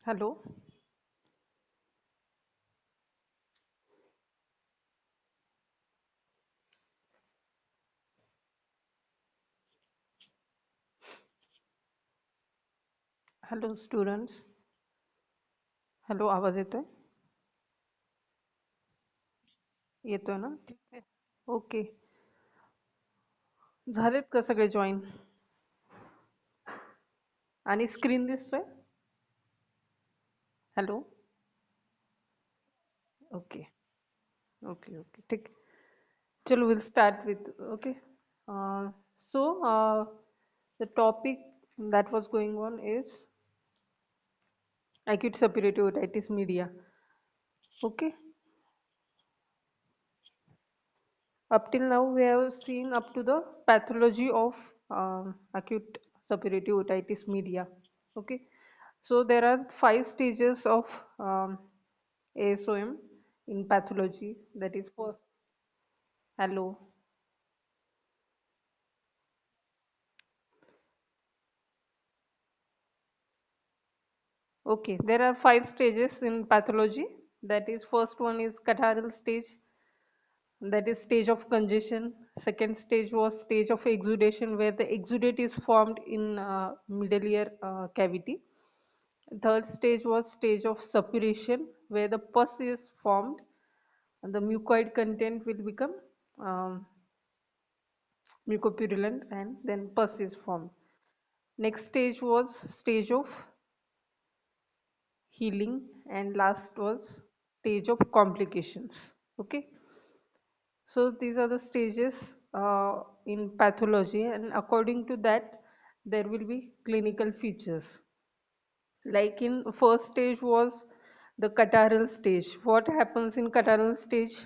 Hello, hello students. Hello आवाज येतोय? येतोय ना? ठीक आहे. ओके. झालेत का सगळे जॉईन? आणि स्क्रीन दिसतोय? हॅलो. ओके. ओके. ओके. ठीक. चलो, we'll start with. Okay. So the topic that was going on is acute suppurative otitis media. Okay. Up till now, we have seen up to the pathology of acute suppurative otitis media. Okay, so there are five stages of ASOM in pathology. That is for hello. Okay, there are five stages in pathology. That is, first one is catarrhal stage. That is stage of congestion. Second stage was stage of exudation, where the exudate is formed in middle ear cavity. Third stage was stage of suppuration, where the pus is formed and the mucoid content will become um, mucopurulent and then pus is formed. Next stage was stage of healing and last was stage of complications. Okay, so these are the stages in pathology, and according to that there will be clinical features. Like in first stage was the catarrhal stage. What happens in catarrhal stage?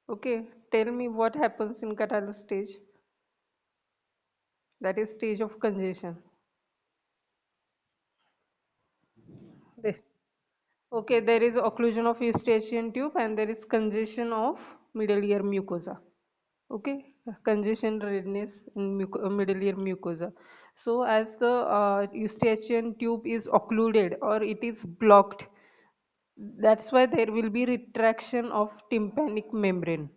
Okay, tell me what happens in catarrhal stage. That is stage of congestion. The- Okay, there is occlusion of eustachian tube and there is congestion of middle ear mucosa. Okay, congestion redness in middle ear mucosa. So as the eustachian tube is occluded or it is blocked, that's why there will be retraction of tympanic membrane.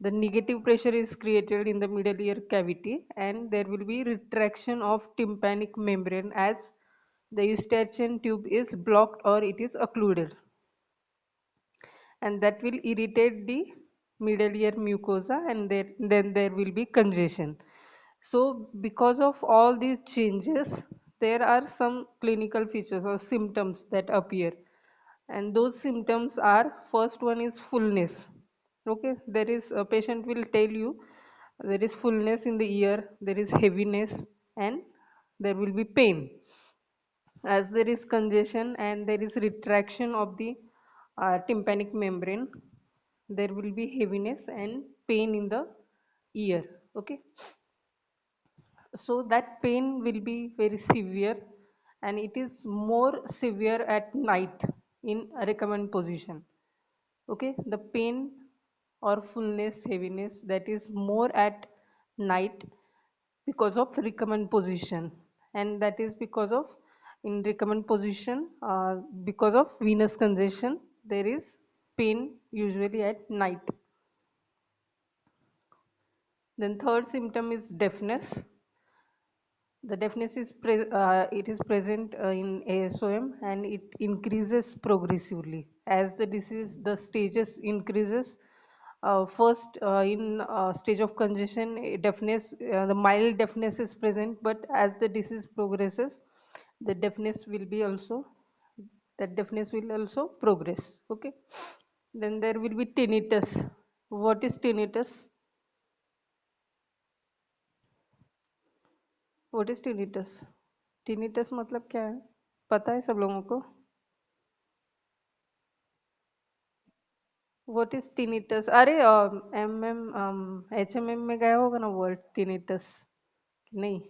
The negative pressure is created in the middle ear cavity and there will be retraction of tympanic membrane as the eustachian tube is blocked or it is occluded, and that will irritate the middle ear mucosa and then there will be congestion. So because of all these changes, there are some clinical features or symptoms that appear, and those symptoms are, first one is fullness. Okay, there is a patient will tell you there is fullness in the ear, there is heaviness, and there will be pain. As there is congestion and there is retraction of the tympanic membrane, there will be heaviness and pain in the ear. Okay, so that pain will be very severe and it is more severe at night in a recommend position. Okay, the pain or fullness, heaviness, that is more at night because of recommend position, and that is because of, in recommend position, because of venous congestion there is pain usually at night. Then third symptom is deafness. The deafness is it is present in ASOM and it increases progressively as the disease, the stages increases. First, in stage of congestion, deafness, the mild deafness is present, but as the disease progresses, the deafness will be also, that deafness will also progress. Okay. Then there will be tinnitus. What is tinnitus? What is tinnitus? tinnitus मतलब क्या है? पता है सब लोगों को? What is tinnitus? अरे HMM में गया होगा ना वर्ड tinnitus? नहीं.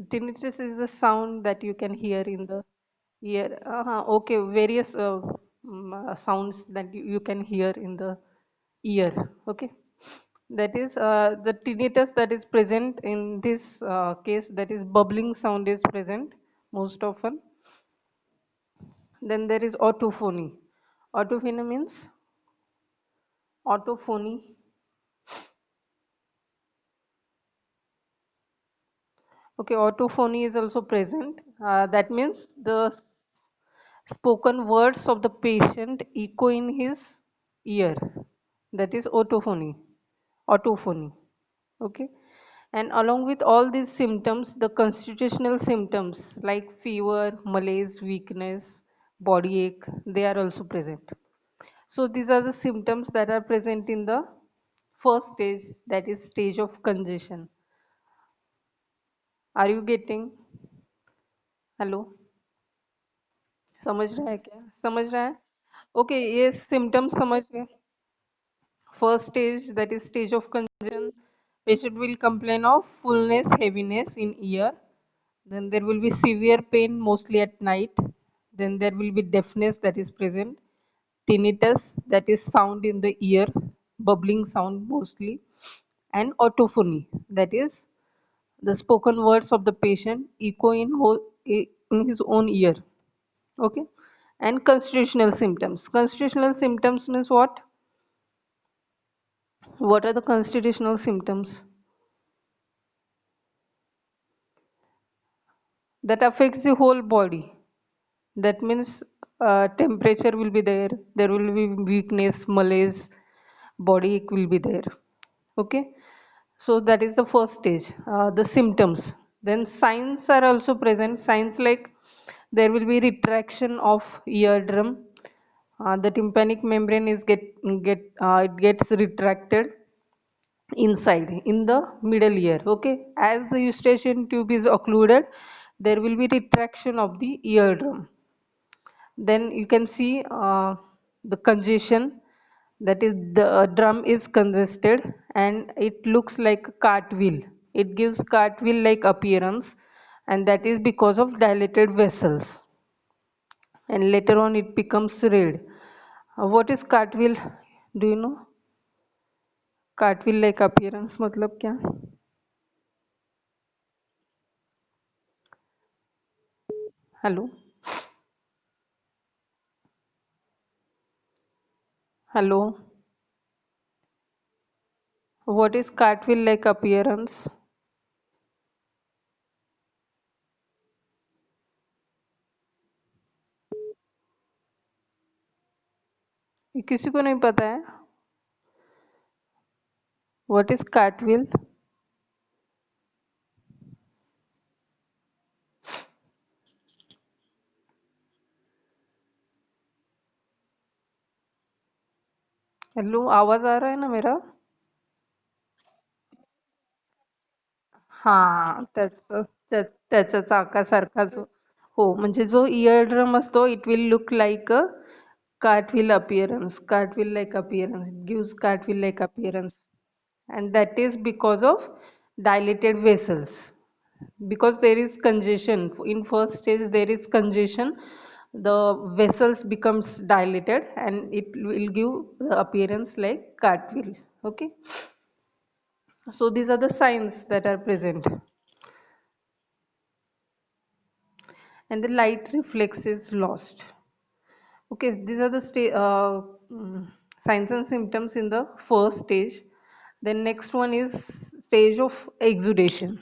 Tinnitus is the sound that you can hear in the ear. Okay, various sounds that you can hear in the ear. Okay. That is the tinnitus that is present in this case, that is bubbling sound is present most often. Then there is autophony. Autophony means autophony. Okay, autophony is also present. That means the spoken words of the patient echo in his ear. That is autophony. Autophony. Okay. And along with all these symptoms, the constitutional symptoms like fever, malaise, weakness, body ache, they are also present. So these are the symptoms that are present in the first stage, that is stage of congestion. Are you getting? Hello, समझ रहा है क्या? समझ रहा है? Okay, ये symptoms समझ गए. First stage, that is stage of congestion, patient will complain of fullness, heaviness in ear. Then there will be severe pain, mostly at night. Then there will be deafness that is present, tinnitus, that is sound in the ear, bubbling sound mostly, and autophony, that is the spoken words of the patient echo in his own ear. Okay. And constitutional symptoms. Constitutional symptoms means what? What are the constitutional symptoms? That affects the whole body. That means temperature will be there, there will be weakness, malaise, body ache will be there. Okay, so that is the first stage, the symptoms. Then signs are also present. Signs like there will be retraction of eardrum. The tympanic membrane is it gets retracted inside in the middle ear. Okay, as the eustachian tube is occluded, there will be retraction of the eardrum. Then you can see the congestion, that is the drum is congested and it looks like a cartwheel. It gives cartwheel like appearance, and that is because of dilated vessels, and later on it becomes red. What is cartwheel? Do you know? Cartwheel like appearance मतलब क्या? Hello. Hello. What is cartwheel like appearance? ये किसी को नहीं पता है. What is cartwheel? Hello, आवाज आ रहा है ना मेरा? हां, त्याच्या चाकासारखा जो. हो, म्हणजे जो इयर ड्रम असतो, it will look like a cartwheel appearance, cartwheel like appearance. It gives cartwheel like appearance, and that is because of dilated vessels. Because there is congestion in first stage, there is congestion, the vessels becomes dilated and it will give the appearance like cartwheel. Okay, so these are the signs that are present. And the light reflex is lost. Okay, these are the signs and symptoms in the first stage. Then next one is stage of exudation.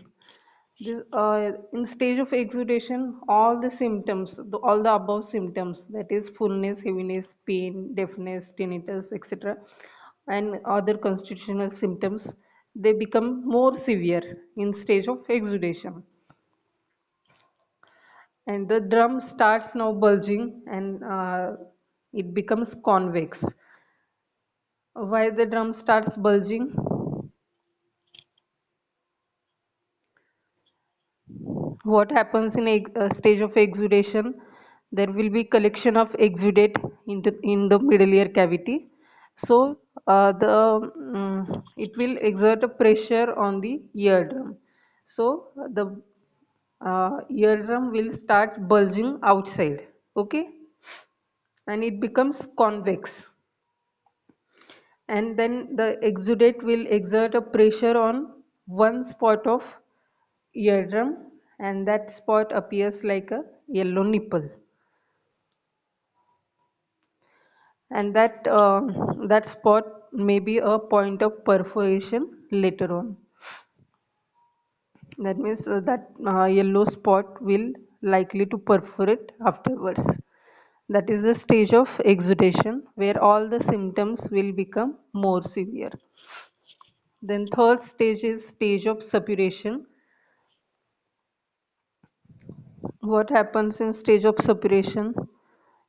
In stage of exudation, all the symptoms, all the above symptoms, that is fullness, heaviness, pain, deafness, tinnitus, etc., and other constitutional symptoms, they become more severe in stage of exudation, and the drum starts now bulging and it becomes convex. Why the drum starts bulging? What happens in a stage of exudation? There will be collection of exudate in the middle ear cavity. So it will exert a pressure on the eardrum. So the eardrum will start bulging outside. Okay, and it becomes convex. and then the exudate will exert a pressure on one spot of eardrum, and that spot appears like a yellow nipple, and that spot may be a point of perforation later on. That means that yellow spot will likely to perforate afterwards. That is the stage of exudation where all the symptoms will become more severe. Then third stage is stage of suppuration. What happens in stage of suppuration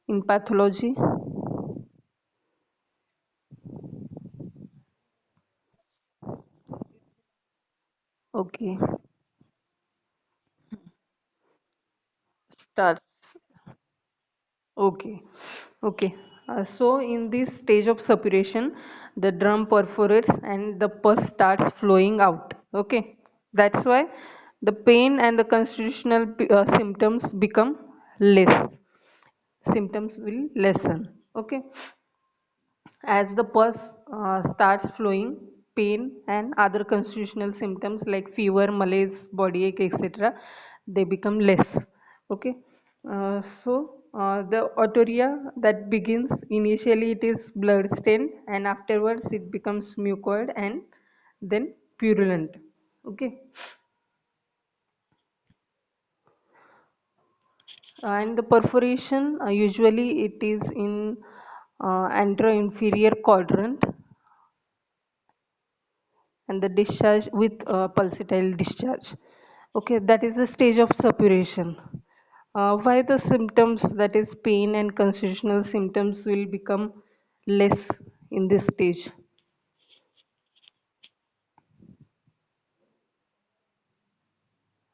in pathology? Okay, starts. Okay, okay. So in this stage of suppuration, the drum perforates and the pus starts flowing out. Okay, that's why the pain and the constitutional symptoms become less. Symptoms will lessen. Okay, as the pus starts flowing, pain and other constitutional symptoms like fever, malaise, body ache, etc., they become less. Okay, the otorrhea that begins initially it is blood stained and afterwards it becomes mucoid and then purulent. Okay, and the perforation usually it is in anteroinferior quadrant and the discharge with pulsatile discharge. Okay, that is the stage of suppuration. Why the symptoms, that is pain and constitutional symptoms, will become less in this stage?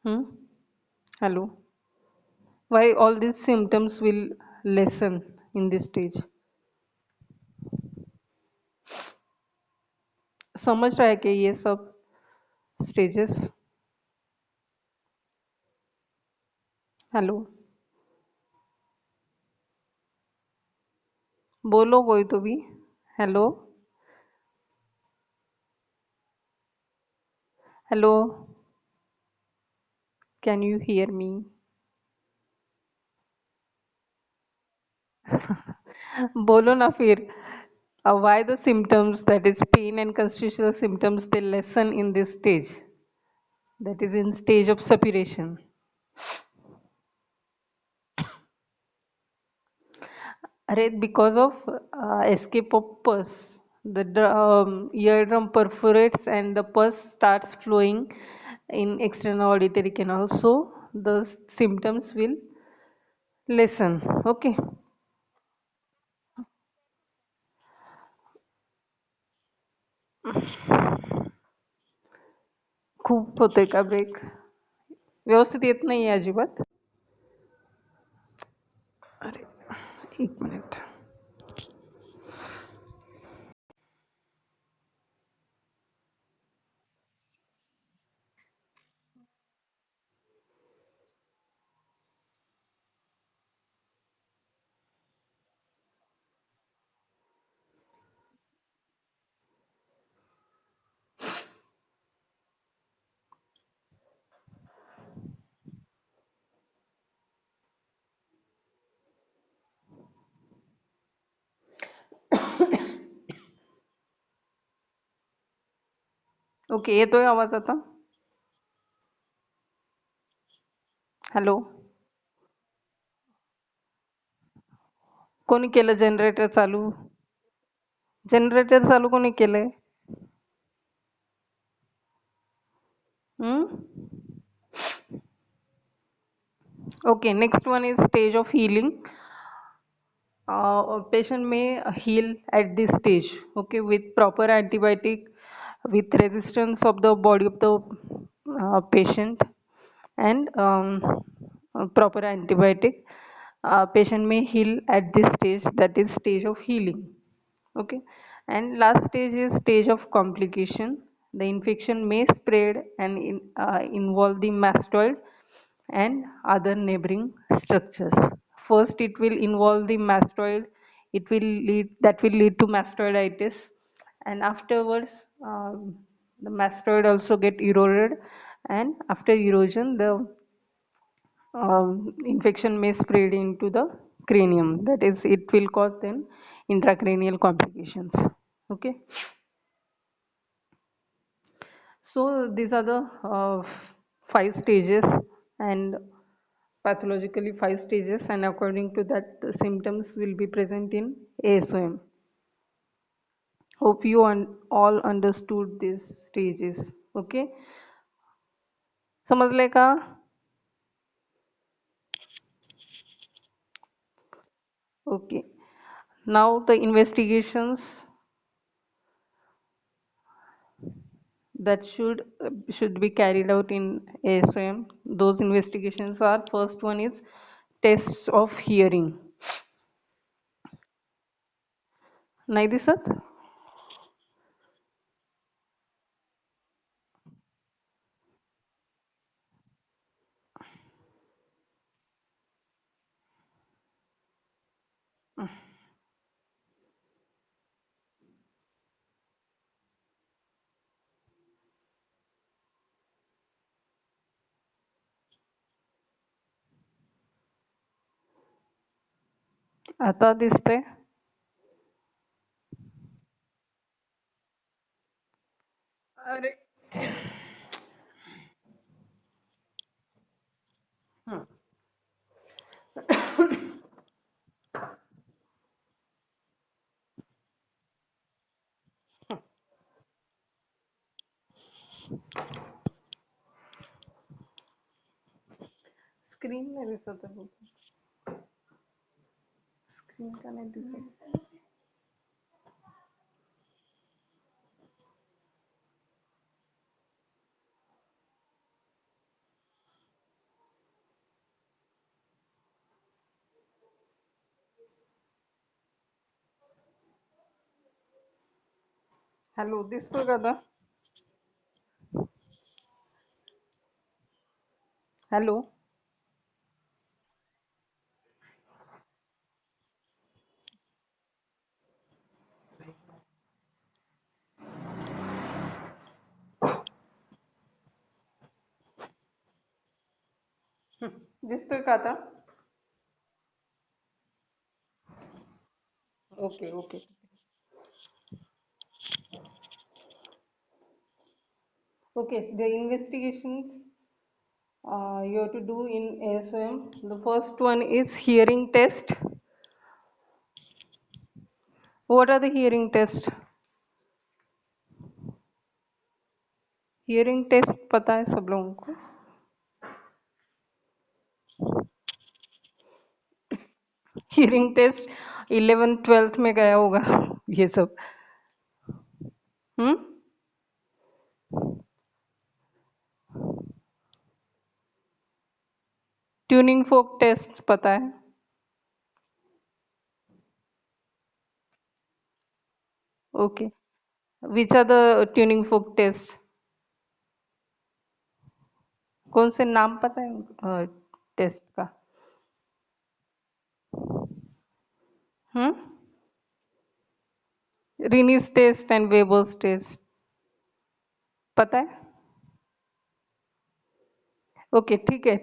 Hmm? Hello. Why all these symptoms will lessen in this stage? समझ रहा है कि ये सब stages? Hello, बोलो कोई तो भी. Hello, hello, can you hear me? बोलो ना फिर. Why the symptoms, that is pain and constitutional symptoms, they lessen in this stage, that is in stage of suppuration? Because of escape of pus, the eardrum perforates and the pus starts flowing in external auditory canal, so the symptoms will lessen. Okay, खूप होतोय का break? व्यवस्थित येत नाही अजिबात. अरे, एक minute. Okay, येतोय आवाज आता? हॅलो, कोणी केलं जनरेटर चालू? जनरेटर चालू कोणी केलंय? Okay, next one is stage of healing. A patient may heal at this stage, okay, with proper antibiotic, with resistance of the body of the patient, and proper antibiotic. Patient may heal at this stage, that is stage of healing. Okay, and last stage is stage of complication. The infection may spread and involve the mastoid and other neighboring structures. First, it will involve the mastoid. It will lead to mastoiditis, and afterwards the mastoid also get eroded, and after erosion the infection may spread into the cranium. That is, it will cause then intracranial complications. Okay, so these are the five stages, and pathologically five stages, and according to that the symptoms will be present in ASOM. Hope you all understood these stages. Okay, समजले का? Okay, now the investigations that should be carried out in ASOM. Those investigations are, first one is tests of hearing. नाही दिसत? आता दिसतंय? अरे हं. Screen नाही दिसत आहे. स्क्रीन का नाही दिसत? हॅलो, दिसतोय का आता? हॅलो, दिसतोय का आता? Okay okay. Okay, the investigations you have to do in ASOM. The first one is hearing test. What are the hearing tests? Hearing test पता है सब लोगों को? Hearing test 11th 12th में गया होगा ये सब. हम्म. Tuning fork tests पता है? Okay. Which are the tuning fork tests? कौन से नाम पता है टेस्ट का? हम्म. Rinne's test and Weber's test पता है? Okay, ठीक है.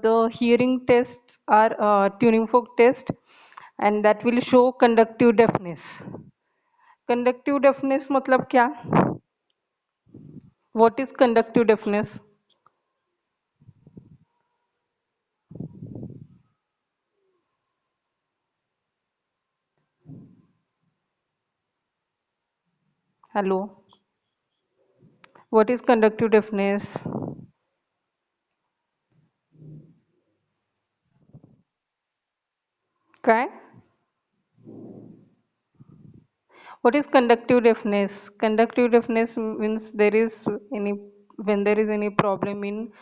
The hearing tests are tuning fork test, and that will show conductive deafness. Conductive deafness मतलब क्या? What is conductive deafness? Hello. What is conductive deafness? काय? What is conductive deafness? Conductive deafness means there is any when there is any problem in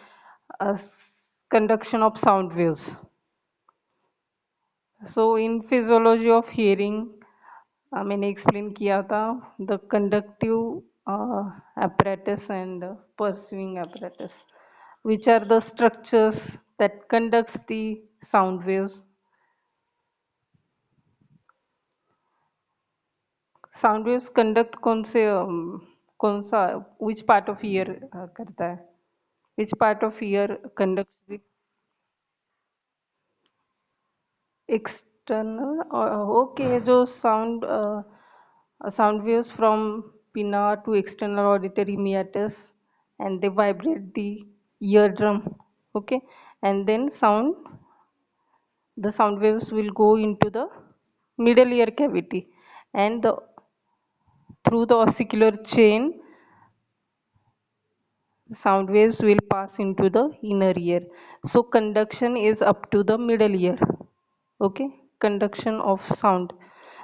conduction of sound waves. So in physiology of hearing, मैंने explain किया था the conductive apparatus and perceiving apparatus, which are the structures that conducts the sound waves. Sound waves conduct कौन सा which part of ear करता है, which part of ear conducts the external okay, जो sound waves from pinna to external auditory meatus and they vibrate the eardrum, okay, and then the sound waves will go into the middle ear cavity, and through the ossicular chain sound waves will pass into the inner ear. So conduction is up to the middle ear, okay, conduction of sound.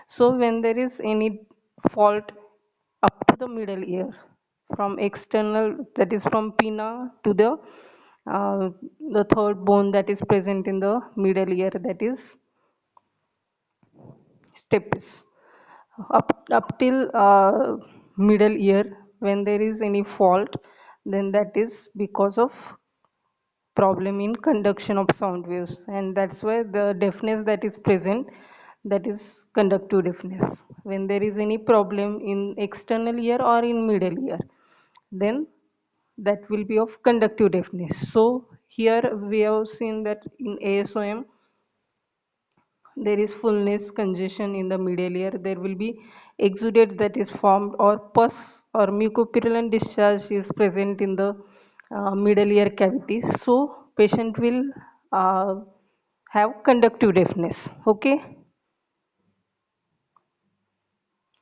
So when there is any fault up to the middle ear, from external, that is from pinna to uh, the third bone that is present in the middle ear, that is stapes, up till middle ear, when there is any fault, then that is because of problem in conduction of sound waves, and that's why the deafness that is present, that is conductive deafness. When there is any problem in external ear or in middle ear, then that will be of conductive deafness. So here we have seen that in ASOM there is fullness congestion in the middle ear, there will be exudate that is formed, or pus or mucopurulent discharge is present in the middle ear cavity. So patient will uh, have conductive deafness, okay,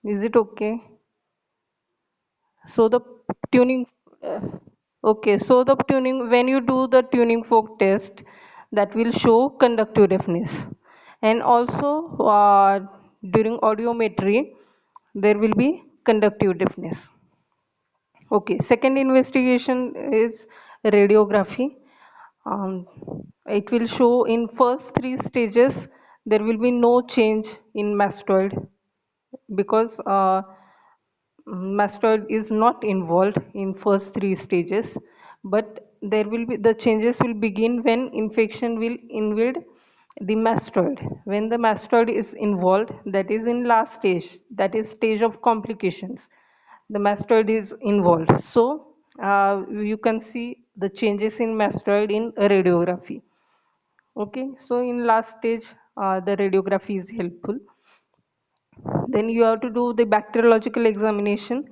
is it okay? So the tuning uh, okay, so the tuning, when you do the tuning fork test, that will show conductive deafness. And also during audiometry there will be conductive deafness. Okay, second investigation is radiography. um, it will show in first three stages there will be no change in mastoid, because mastoid is not involved in first three stages, but there will be, the changes will begin when infection will invade the mastoid. When the mastoid is involved, that is in last stage, that is stage of complications, the mastoid is involved. So you can see the changes in mastoid in radiography. Okay, so in last stage the radiography is helpful. Then you have to do the bacteriological examination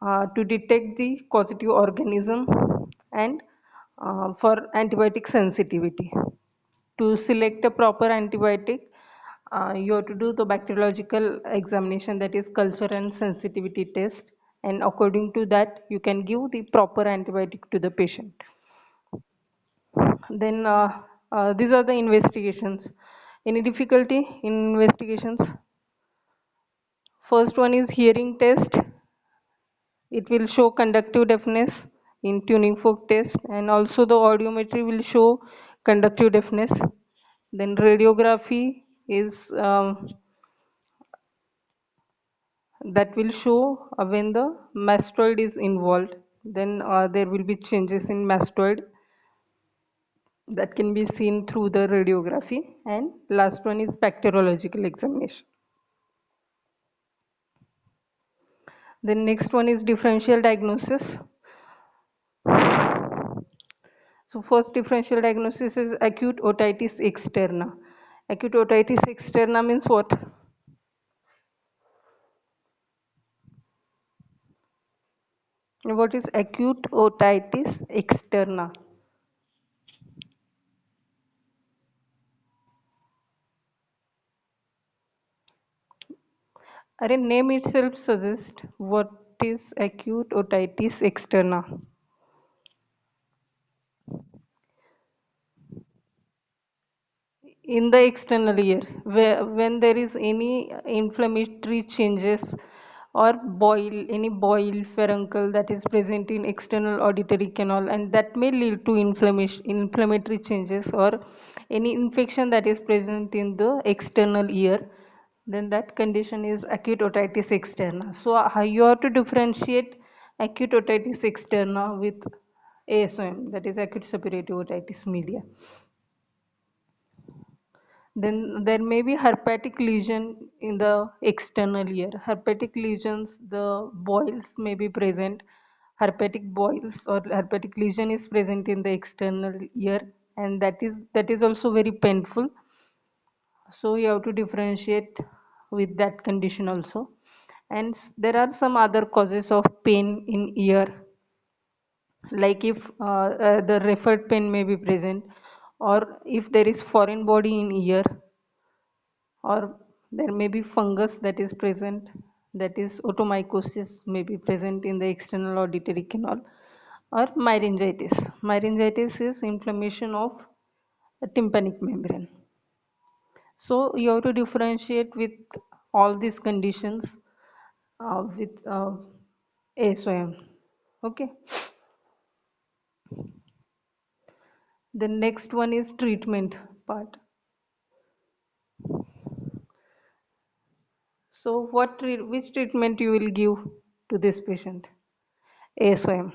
to detect the causative organism, and for antibiotic sensitivity. To select a proper antibiotic, you have to do the bacteriological examination, that is culture and sensitivity test, and according to that you can give the proper antibiotic to the patient. Then these are the investigations. Any difficulty in investigations? First one is hearing test. It will show conductive deafness in tuning fork test, and also the audiometry will show conductive deafness. Then radiography is that will show when the mastoid is involved, then there will be changes in mastoid that can be seen through the radiography. And last one is bacteriological examination. Then next one is differential diagnosis. So first differential diagnosis is acute otitis externa. Acute otitis externa means what? What is acute otitis externa? Array name itself suggests what is acute otitis externa. In the external ear, when there is any inflammatory changes or any boil furuncle that is present in external auditory canal, and that may lead to inflammatory changes, or any infection that is present in the external ear, then that condition is acute otitis externa. So how you have to differentiate acute otitis externa with ASOM, that is acute suppurative otitis media. Then there may be herpetic lesion in the external ear. Herpetic lesions, the boils may be present. Herpetic boils or herpetic lesion is present in the external ear, and that is also very painful. So you have to differentiate with that condition also. And there are some other causes of pain in ear, like if the referred pain may be present, or if there is foreign body in ear, or there may be fungus that is present, that is otomycosis may be present in the external auditory canal, or myringitis. Myringitis is inflammation of a tympanic membrane. So you have to differentiate with all these conditions with ASOM. Okay. The next one is treatment part. So which treatment you will give to this patient? ASOM.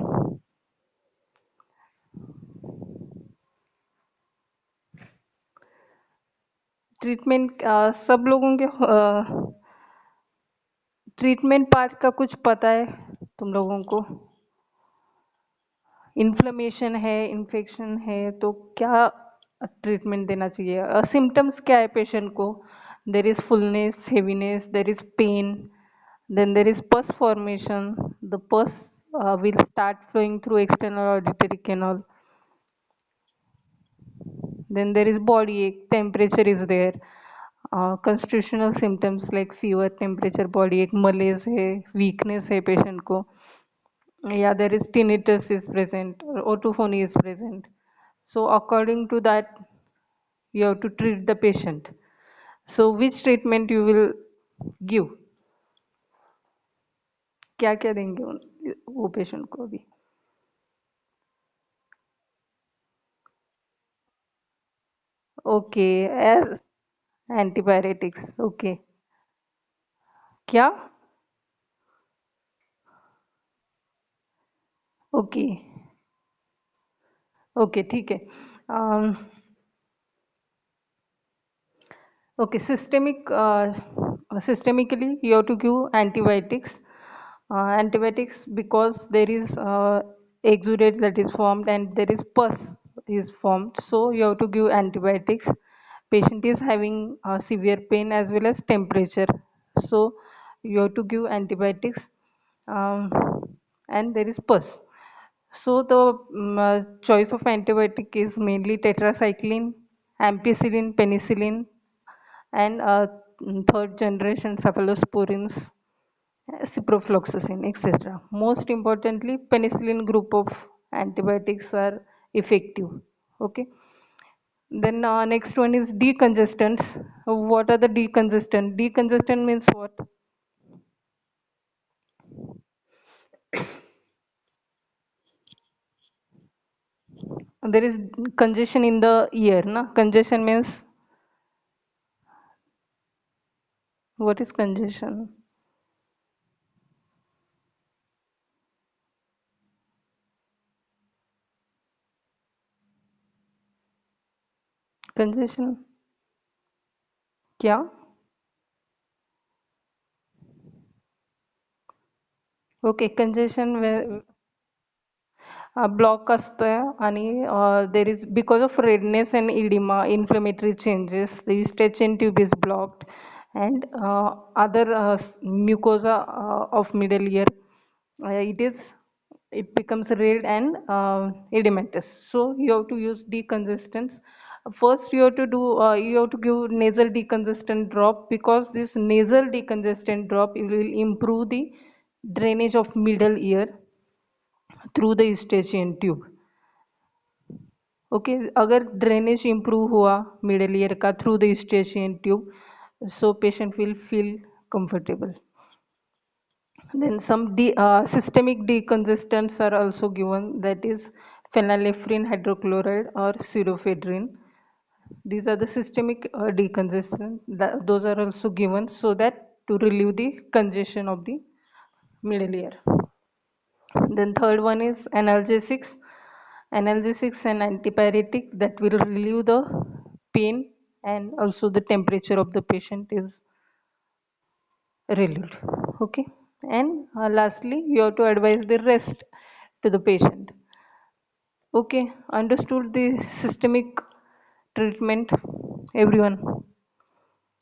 Treatment सब लोगों के treatment part का कुछ पता है तुम लोगों को? इन्फ्लेमेशन है, इन्फेक्शन है, तो क्या ट्रीटमेंट देना चाहिए? सिम्टम्स क्या है पेशेंट को? There is fullness, heaviness, there is pain, then there is pus formation. The pus will start flowing through external auditory canal. Then there is body ache, temperature is there, constitutional symptoms like fever, temperature, body ache, malaise है, weakness है patient को, yeah, there is tinnitus is present, or otophony is present. So according to that you have to treat the patient. So which treatment you will give? क्या क्या देंगे वो patient को अभी? Okay, as antibiotics. Okay. क्या? Okay, okay, ठीक है. Okay, systemically you have to give antibiotics. Antibiotics because there is exudate that is formed and there is pus is formed. So you have to give antibiotics. Patient is having severe pain as well as temperature. So you have to give antibiotics, um, and there is pus. So the choice of antibiotic is mainly tetracycline, ampicillin, penicillin, and third generation cephalosporins, ciprofloxacin, etc. Most importantly, penicillin group of antibiotics are effective. Okay. Then next one is decongestants. What are the decongestant? Decongestant means what? There is congestion in the ear. Na? Congestion means what is congestion? Congestion क्या? Okay, congestion block असतं आणि there is because of redness and oedema, inflammatory changes, the eustachian tube is blocked and other mucosa of middle ear, it becomes red and edematous. So you have to use decongestants. First you have to give nasal decongestant drop, because this nasal decongestant drop will improve the drainage of middle ear through the eustachian tube. Okay, अगर drainage improve हुआ middle ear का through the eustachian tube, so patient will feel comfortable. Then some systemic decongestants are also given, that is phenylephrine hydrochloride or pseudoephedrine. These are the systemic decongestants, those are also given so that to relieve the congestion of the middle ear. Then third one is analgesics. Analgesics and antipyretic that will relieve the pain and also the temperature of the patient is relieved. Okay, and lastly you have to advise the rest to the patient. Okay, understood the systemic treatment everyone?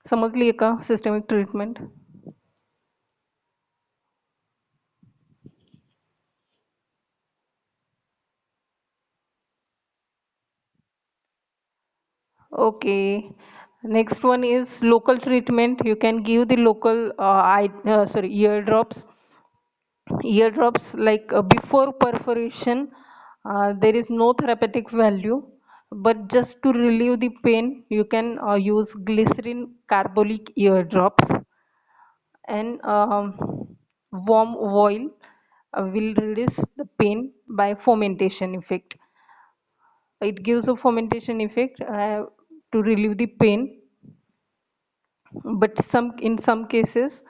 समजली का systemic treatment? Okay, next one is local treatment. You can give the local ear drops. Ear drops like before perforation, there is no therapeutic value, but just to relieve the pain, you can use glycerin carbolic ear drops, and warm oil will reduce the pain by fomentation effect. It gives a fomentation effect to relieve the pain, but in some cases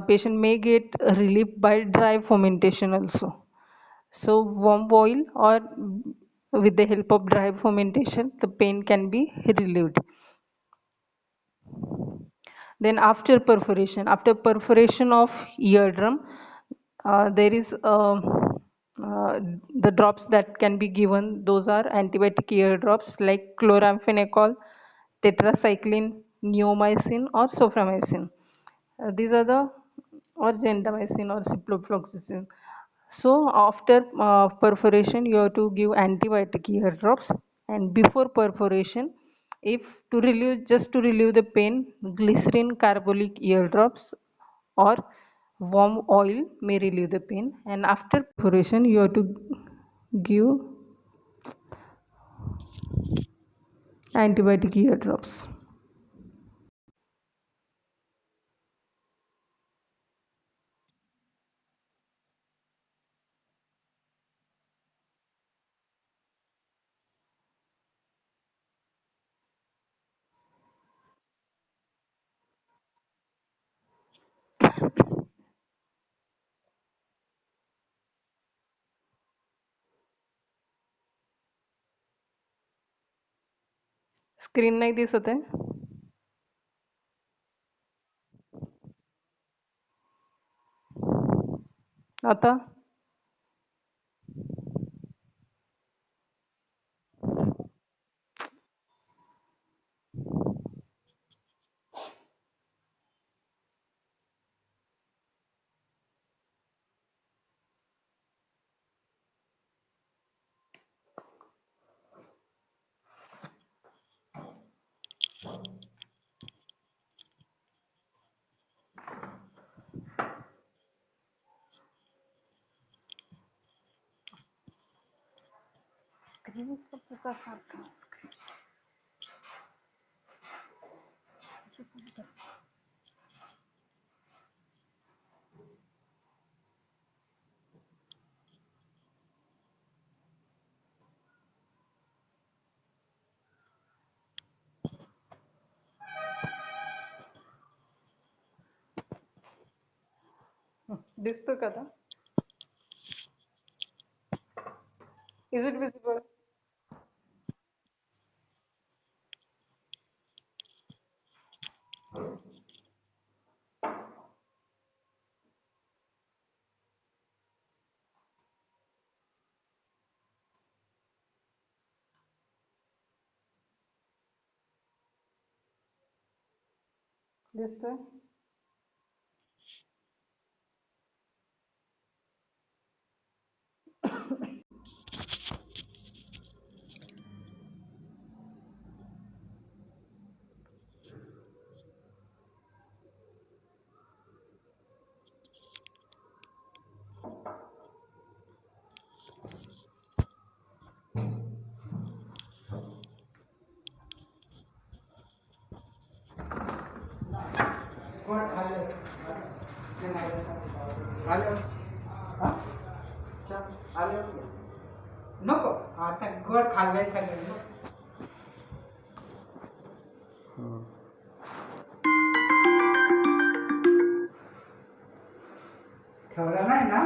patient may get relief by dry fomentation also. So warm oil or with the help of dry fomentation, the pain can be relieved. Then after perforation of eardrum, there is the drops that can be given. Those are antibiotic ear drops like chloramphenicol, tetracycline, neomycin, or soframycin. These are the or gentamicin or ciprofloxacin. So after perforation, you have to give antibiotic ear drops, and before perforation, if to relieve just to relieve the pain, glycerin carbolic ear drops or warm oil may relieve the pain. And after perforation, you have to give antibiotic ear drops. Screen नाही दिसत आहे. आता दिसतोय का आता? Is it visible? दिसतोय? नको आता गोड खाल्लाय ठेवला नाही ना.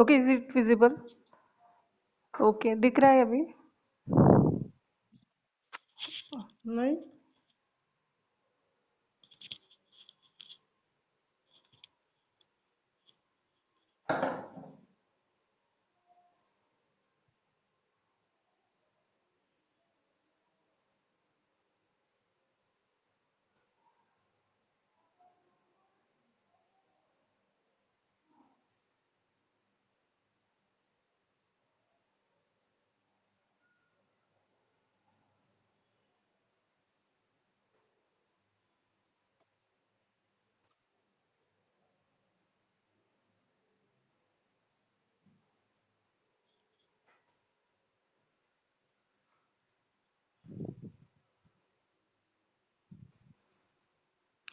Okay, is it visible? Okay, दिख रहा है अभी? नहीं।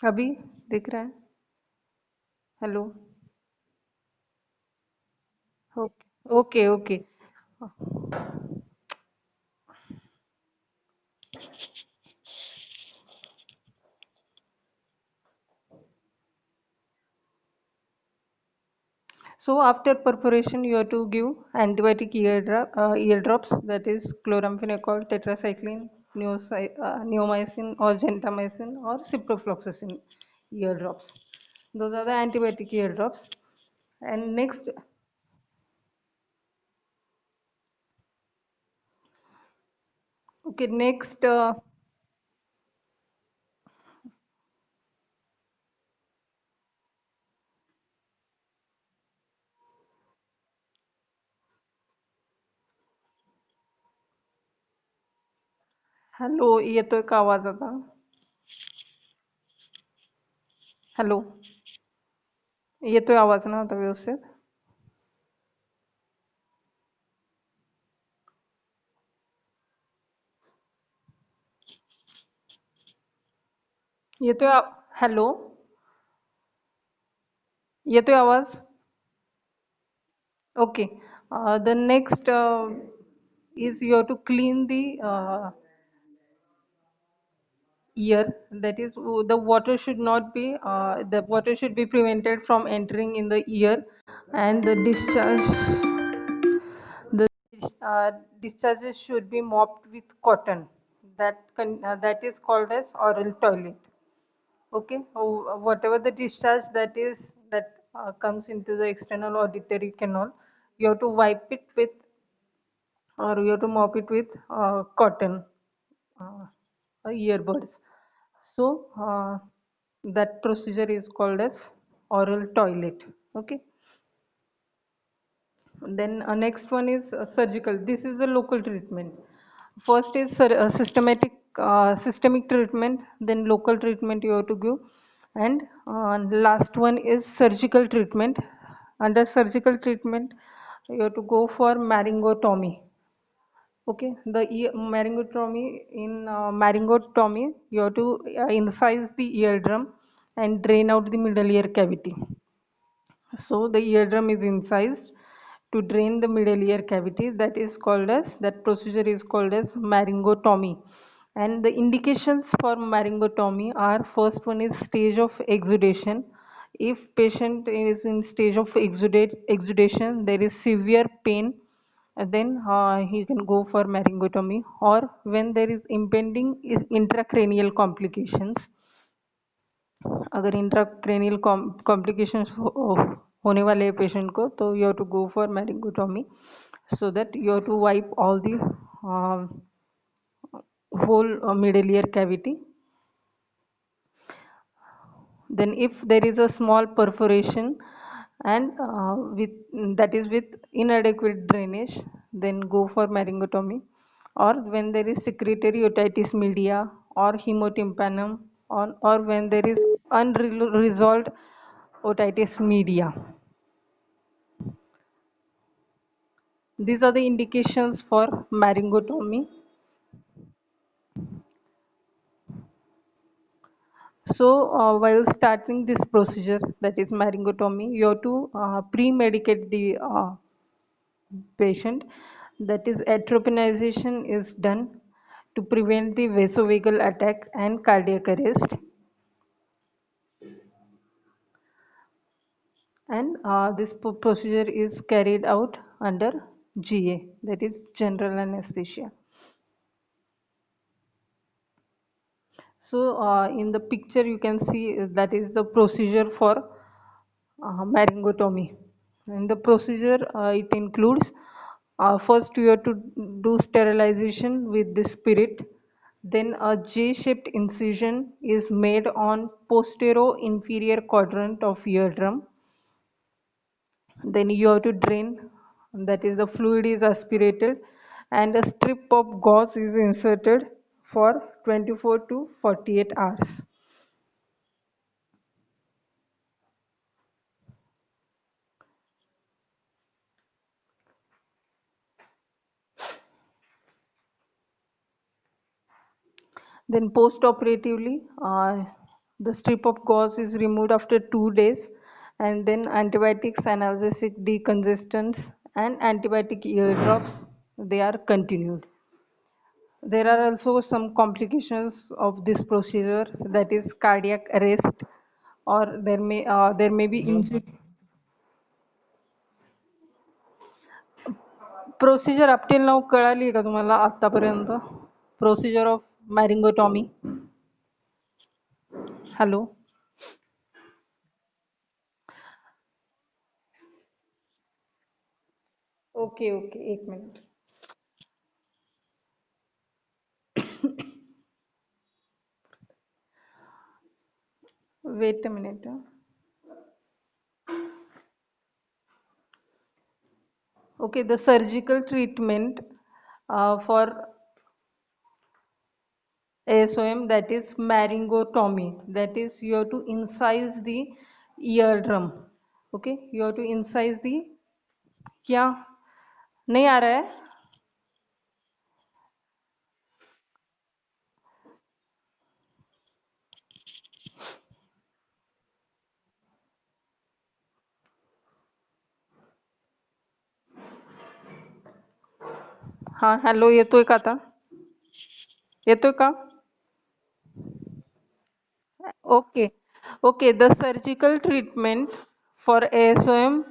अभी दिख रहा है? Hello? Okay okay okay. So after perforation, you have to give antibiotic eardrops, that is chloramphenicol, tetracycline, neomycin or gentamicin or ciprofloxacin eardrops. Those are the antibiotic eardrops. And next, okay, next, hello, ये तो एक आवाज आता. Hello, ये तो आवाज ना आता व्यवस्थित. ये तो हेलो, ये तो आवाज. Okay. The next is you have to clean the ear. That is, the water should not be the water should be prevented from entering in the ear, and the the discharges should be mopped with cotton. That is called as oral toilet. Okay. Whatever the discharge that comes into the external auditory canal, you have to wipe it with, or you have to mop it with cotton uh, earbuds. So that procedure is called as oral toilet. Okay. Then next one is surgical. This is the local treatment. First is systemic treatment, then local treatment you have to give, and last one is surgical treatment. Under surgical treatment, you have to go for maryngotomy. Okay, the maryngotomy, you have to incise the eardrum and drain out the middle ear cavity. So the eardrum is incised to drain the middle ear cavity. That procedure is called as maryngotomy. And the indications for maryngotomy are: first one is stage of exudation. If patient is in stage of exudation, there is severe pain, then he can go for maryngotomy. Or when there is impending is intracranial complications, अगर intracranial complications होने वाले हैं patient को, तो you have to go for myringotomy, so that you have to wipe all the whole middle ear cavity. Then if there is a small perforation and with that is with inadequate drainage, then go for maryngotomy. Or when there is secretory otitis media or hemotympanum, or when there is unresolved otitis media. These are the indications for maryngotomy. So, while starting this procedure, that is maryngotomy, you have to pre-medicate the patient. That is, atropinization is done. to prevent the vasovagal attack and cardiac arrest. And this procedure is carried out under GA, that is general anesthesia. So in the picture you can see that is the procedure for maryngotomy. And the procedure it includes first you have to do sterilization with the spirit. Then a J-shaped incision is made on posterior inferior quadrant of eardrum. Then you have to drain, that is the fluid is aspirated, and a strip of gauze is inserted for 24 to 48 hours. Then post-operatively, the strip of gauze is removed after 2 days, and then antibiotics, analgesic, decongestants, and antibiotic ear drops, they are continued. There are also some complications of this procedure, that is cardiac arrest, or there may be injury. Procedure up till now कळाली का तुम्हाला आतापर्यंत procedure of myringotomy hello okay okay एक minute wait a minute okay the surgical treatment for ASOM, that is maryngotomy, that is you have to incise the eardrum. Okay, you have to incise the क्या नहीं आ रहा है हाँ hello येतोय का आता येतोय का Okay, okay. The surgical treatment for ASOM,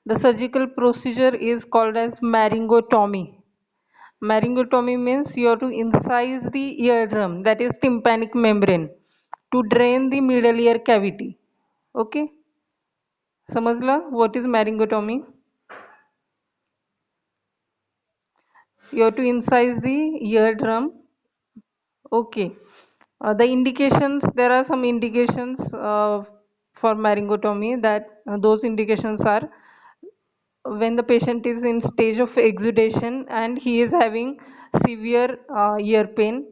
the surgical procedure is called as maryngotomy. Maryngotomy means you have to incise the eardrum, that is tympanic membrane, to drain the middle ear cavity. Okay, समझला? What is maryngotomy? You have to incise the eardrum. Okay. The indications, there are some indications for maryngotomy, that those indications are when the patient is in stage of exudation and he is having severe ear pain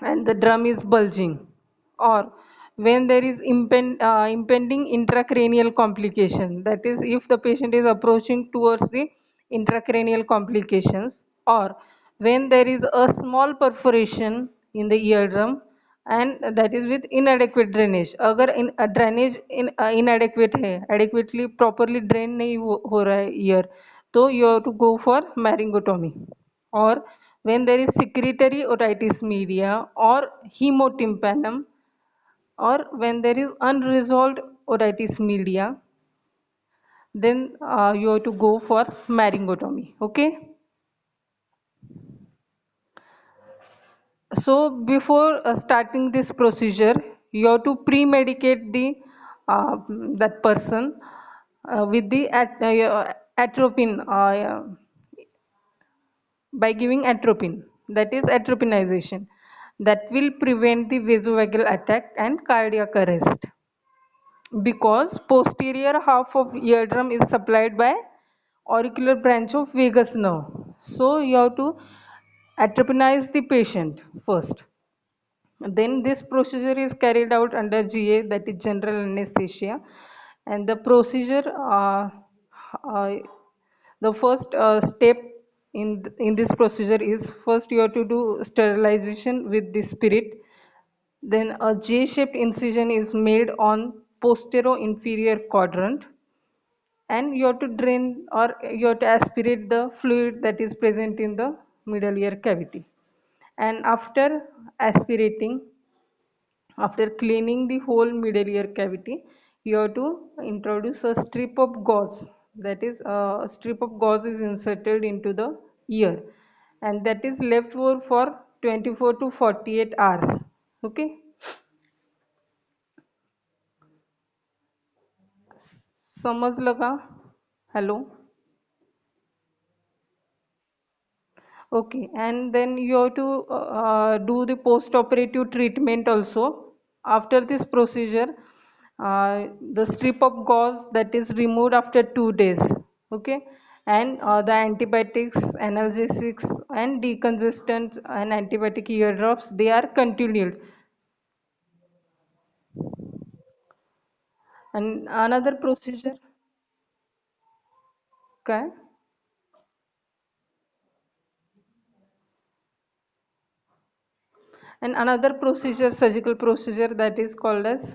and the drum is bulging, or when there is impending intracranial complication, that is if the patient is approaching towards the intracranial complications, or when there is a small perforation in the eardrum and that is with inadequate drainage. अगर drainage inadequate है, adequately properly drain नहीं हो रहा है ear, तो you have to go for maryngotomy. Or when there is secretory otitis media or hemotympanum, or when there is unresolved otitis media, then you have to go for maryngotomy. Okay. So before starting this procedure, you have to pre-medicate the that person with the atropine by giving atropine, that is atropinization, that will prevent the vasovagal attack and cardiac arrest, because posterior half of eardrum is supplied by auricular branch of vagus nerve. So you have to atropinize the patient first. Then this procedure is carried out under GA, that is general anesthesia, and the procedure uh, the first step in this procedure is, first you have to do sterilization with the spirit. Then a J-shaped incision is made on posterior inferior quadrant, and you have to drain or you have to aspirate the fluid that is present in the middle ear cavity. And aspirating, after cleaning the whole middle ear cavity, you have to introduce a strip of gauze. That is, a strip of gauze is inserted into the ear, and that is left for 24 to 48 hours. Okay, समजलं का? Hello. Okay, and then you have to do the post-operative treatment also. After this procedure, the strip of gauze that is removed after 2 days. Okay, and the antibiotics, analgesics, and decongestant and antibiotic ear drops, they are continued. And another procedure, okay, and another procedure, surgical procedure, that is called as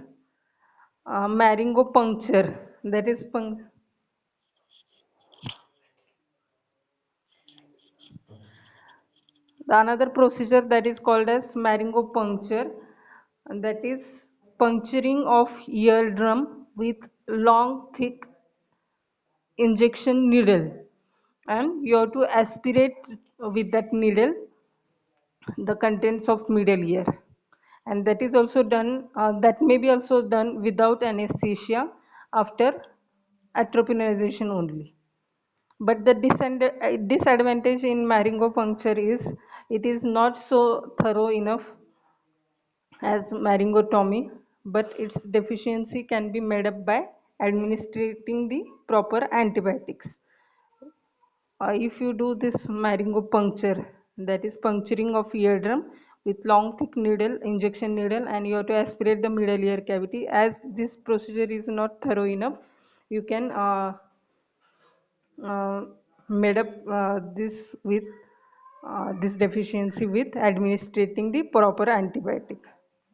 puncture. That is the another procedure that is called as puncture, and that is puncturing of eardrum with long thick injection needle, and you have to aspirate with that needle the contents of middle ear, and that is also done, that may be also done without anesthesia after atropinization only. But the disadvantage in puncture is it is not so thorough enough as maryngotomy, but its deficiency can be made up by administering the proper antibiotics. If you do this puncture, that is puncturing of eardrum with long thick needle, injection needle, and you have to aspirate the middle ear cavity. As this procedure is not thorough enough, you can uh, made up this deficiency with administrating the proper antibiotic.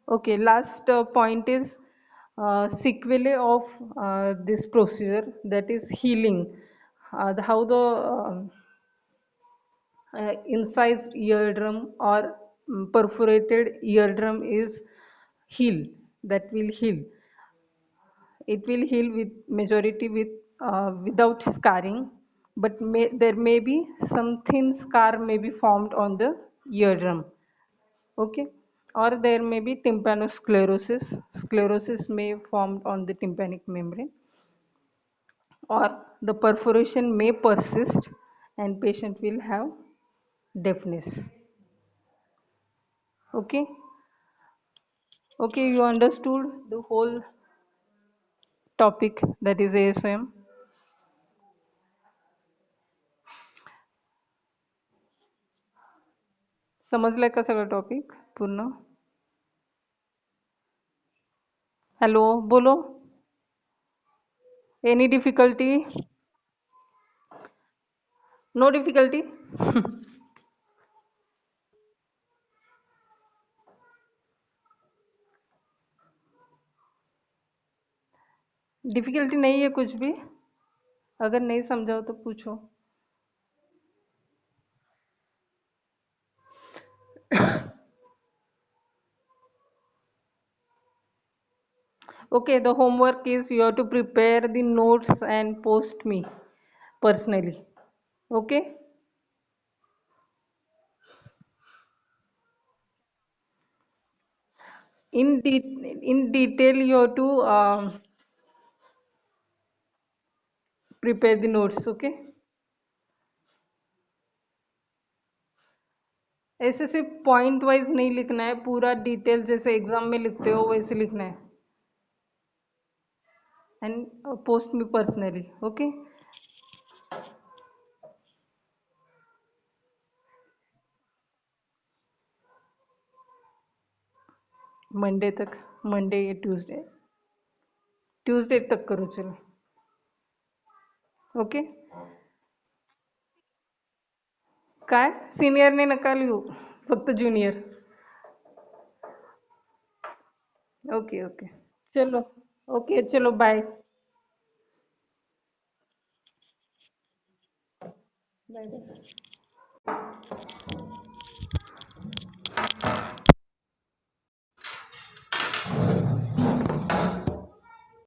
Okay, last point is sequelae of this procedure, that is healing. How the incised eardrum or perforated eardrum is heal, that will heal. It will heal with majority with without scarring, but there may be some thin scar may be formed on the eardrum. Okay, or there may be tympanosclerosis. Sclerosis may form on the tympanic membrane, or the perforation may persist and patient will have deafness. Okay, okay, you understood the whole topic, that is ASM. समजलाय का सगळं topic पूर्ण? Hello, बोलो. Any difficulty? No difficulty? Difficulty नहीं है कुछ भी? अगर नहीं समझाओ तो पूछो. Okay, the homework is you have to prepare the notes and post me personally. Okay? In detail, you have to prepare the notes. Okay? ऐसे सिर्फ पॉइंट वाइज नहीं लिखना है, पूरा डिटेल जैसे एग्जाम में लिखते हो वैसे लिखना है. And post me personally. Okay, Monday तक, मंडे या ट्यूसडे, ट्यूसडे तक करो चलो. ओके, काय सिनियरने नका लिहू, फक्त ज्युनियर. ओके ओके, चलो. ओके, चलो, बाय. Bye bye.